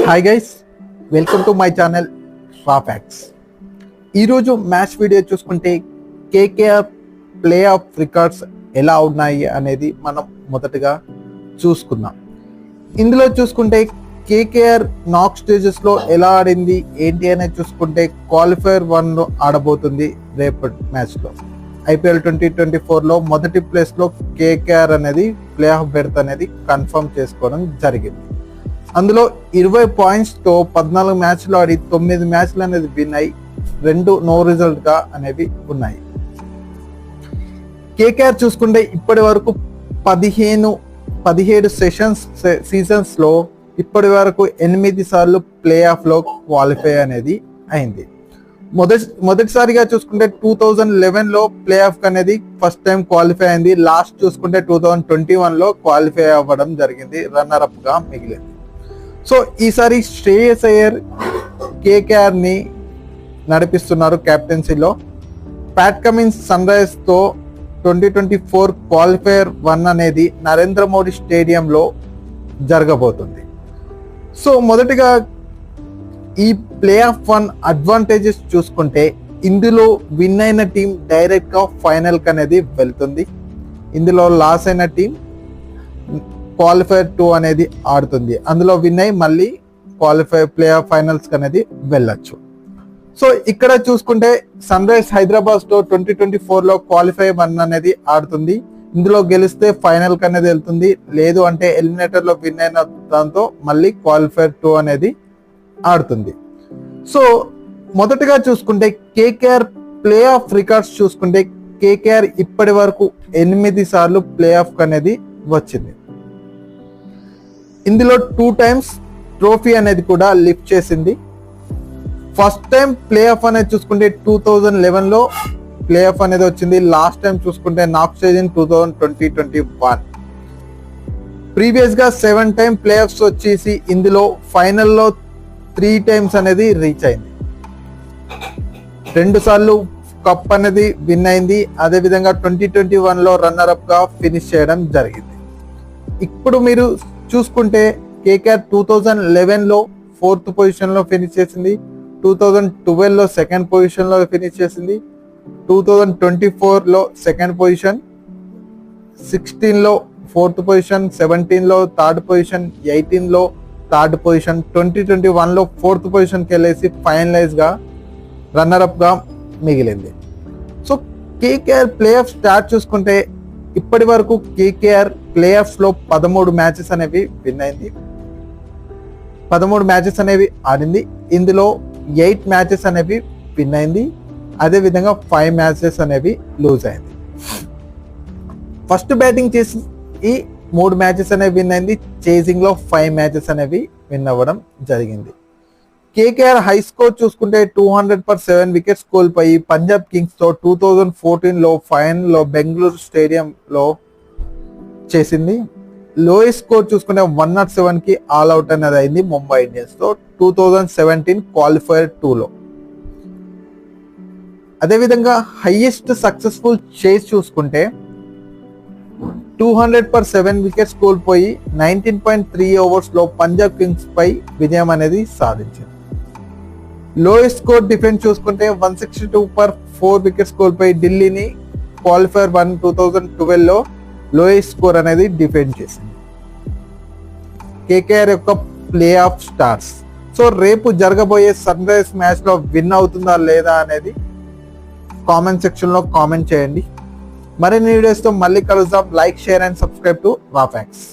Hi guys, welcome to my channel రాఫ్యాక్స్. ఈరోజు match video చూసుకుంటే కేకేఆర్ ప్లే ఆఫ్ రికార్డ్స్ ఎలా ఉన్నాయి అనేది మనం మొదటగా చూసుకుందాం. ఇందులో చూసుకుంటే కేకేఆర్ నాక్ స్టేజెస్లో ఎలా ఆడింది ఏంటి అనేది చూసుకుంటే క్వాలిఫైర్ 1 ఆడబోతుంది రేపటి మ్యాచ్లో. IPL 2024లో మొదటి ప్లేస్లో కేకేఆర్ అనేది ప్లే ఆఫ్ బెర్త్ అనేది కన్ఫర్మ్ చేసుకోవడం జరిగింది. అందులో 20 పాయింట్స్తో 14 మ్యాచ్లు ఆడి 9 మ్యాచ్లు అనేది విన్ అయి 2 నో రిజల్ట్గా అనేవి ఉన్నాయి. కేకేఆర్ చూసుకుంటే ఇప్పటి వరకు 17 సీజన్స్లో ఇప్పటి వరకు 8 సార్లు ప్లే ఆఫ్లో క్వాలిఫై అనేది అయింది. మొదటిసారిగా చూసుకుంటే 2011లో ప్లే ఆఫ్ అనేది ఫస్ట్ టైం క్వాలిఫై అయింది. లాస్ట్ చూసుకుంటే 2021లో క్వాలిఫై అవ్వడం జరిగింది, రన్నర్ అప్ గా మిగిలింది. సో ఈసారి శ్రేయస్ అయ్యర్ కేకేఆర్ ని నడిపిస్తున్నారు కెప్టెన్సీలో. ప్యాట్ కమిన్స్ సన్ రైజర్స్ తో 2024 క్వాలిఫైర్ 1 అనేది నరేంద్ర మోడీ స్టేడియంలో జరగబోతుంది. సో మొదటిగా ఈ ప్లే ఆఫ్ 1 అడ్వాంటేజెస్ చూసుకుంటే ఇందులో విన్ అయిన టీం డైరెక్ట్ గా ఫైనల్ కి అనేది వెళ్తుంది. ఇందులో లాస్ అయిన టీం క్వాలిఫైర్ 2 అనేది ఆడుతుంది. అందులో విన్ అయి మళ్ళీ ప్లే ఆఫ్ ఫైనల్స్ అనేది వెళ్ళొచ్చు. సో ఇక్కడ చూసుకుంటే సన్ రైజ్ హైదరాబాద్ తో 2024లో క్వాలిఫై 1 అనేది ఆడుతుంది. ఇందులో గెలిస్తే ఫైనల్ కి అనేది వెళ్తుంది, లేదు అంటే ఎలిమినేటర్ లో విన్ అయిన దాంతో మళ్ళీ క్వాలిఫైర్ 2 అనేది ఆడుతుంది. సో మొదటగా చూసుకుంటే కేకేఆర్ ప్లే ఆఫ్ రికార్డ్స్ చూసుకుంటే కేకేఆర్ ఇప్పటి వరకు 8 సార్లు ప్లే ఆఫ్ అనేది వచ్చింది. ఇందులో 2 టైమ్స్ ట్రోఫీ అనేది కూడా లిఫ్ట్ చేసింది. ఫస్ట్ టైం ప్లే ఆఫ్ అనేది చూసుకుంటే 2011లో ప్లే ఆఫ్ అనేది వచ్చింది. లాస్ట్ టైం చూసుకుంటే నాక్ స్టేజ్ ఇన్ 2021. ప్రీవియస్ గా 7 టైం ప్లే ఆఫ్స్ వచ్చేసి ఇందులో ఫైనల్లో 3 టైమ్స్ అనేది రీచ్ అయింది. 2 సార్లు కప్ అనేది విన్ అయింది. అదేవిధంగా 2021లో రన్నర్ అప్ గా ఫినిష్ చేయడం జరిగింది. ఇప్పుడు మీరు చూసుకుంటే కేకేఆర్ 2011లో 4th పొజిషన్లో ఫినిష్ చేసింది, 2012లో 2nd పొజిషన్లో ఫినిష్ చేసింది, 2024లో 2nd పొజిషన్, 16లో 4th పొజిషన్, 17లో 3rd పొజిషన్, 18లో 3rd పొజిషన్, 2021లో 4th పొజిషన్కి వెళ్ళేసి ఫైనలైజ్ గా రన్నర్ అప్ గా మిగిలింది. So KKR playoff start చూసుకుంటే ఇప్పటి వరకు కేకేఆర్ ప్లే ఆఫ్స్ లో 13 మ్యాచెస్ అనేవి విన్ అయింది, 13 మ్యాచెస్ అనేవి ఆడింది. ఇందులో 8 మ్యాచెస్ అనేవి విన్ అయింది, అదేవిధంగా 5 మ్యాచెస్ అనేవి లూజ్ అయింది. ఫస్ట్ బ్యాటింగ్ చేసి 3 మ్యాచెస్ అనేవి విన్ అయింది, చేసింగ్ లో 5 మ్యాచెస్ అనేవి విన్ అవ్వడం జరిగింది. కేకేఆర్ హై స్కోర్ చూసుకుంటే 200/7 వికెట్స్ కోల్పోయి పంజాబ్ కింగ్స్ తో 2014లో ఫైనల్లో బెంగళూరు స్టేడియంలో చేసింది. లోయెస్ట్ స్కోర్ చూసుకుంటే 107 కి ఆల్ అవుట్ అనేది అయింది ముంబై ఇండియన్స్ తో 2017 క్వాలిఫైర్ 2లో. అదేవిధంగా హైయెస్ట్ సక్సెస్ఫుల్ చేస్ చూసుకుంటే 200/7 వికెట్స్ కోల్పోయి 19.3 ఓవర్స్ లో పంజాబ్ కింగ్స్ పై విజయం అనేది సాధించింది. లోయెస్ట్ స్కోర్ డిఫెన్స్ చూసుకుంటే 162/4 వికెట్స్ కోల్పోయి ఢిల్లీని క్వాలిఫైర్ 1 2012లో లోయెస్ట్ స్కోర్ అనేది డిఫెండ్ చేసింది. కేకేఆర్ యొక్క ప్లే ఆఫ్ స్టార్స్. సో రేపు జరగబోయే సన్ రైజ్ మ్యాచ్ లో విన్ అవుతుందా లేదా అనేది కామెంట్ సెక్షన్ లో కామెంట్ చేయండి. మరిన్ని వీడియోస్ తో మళ్ళీ కలుద్దాం. Like, share and subscribe to రాఫ్యాక్స్.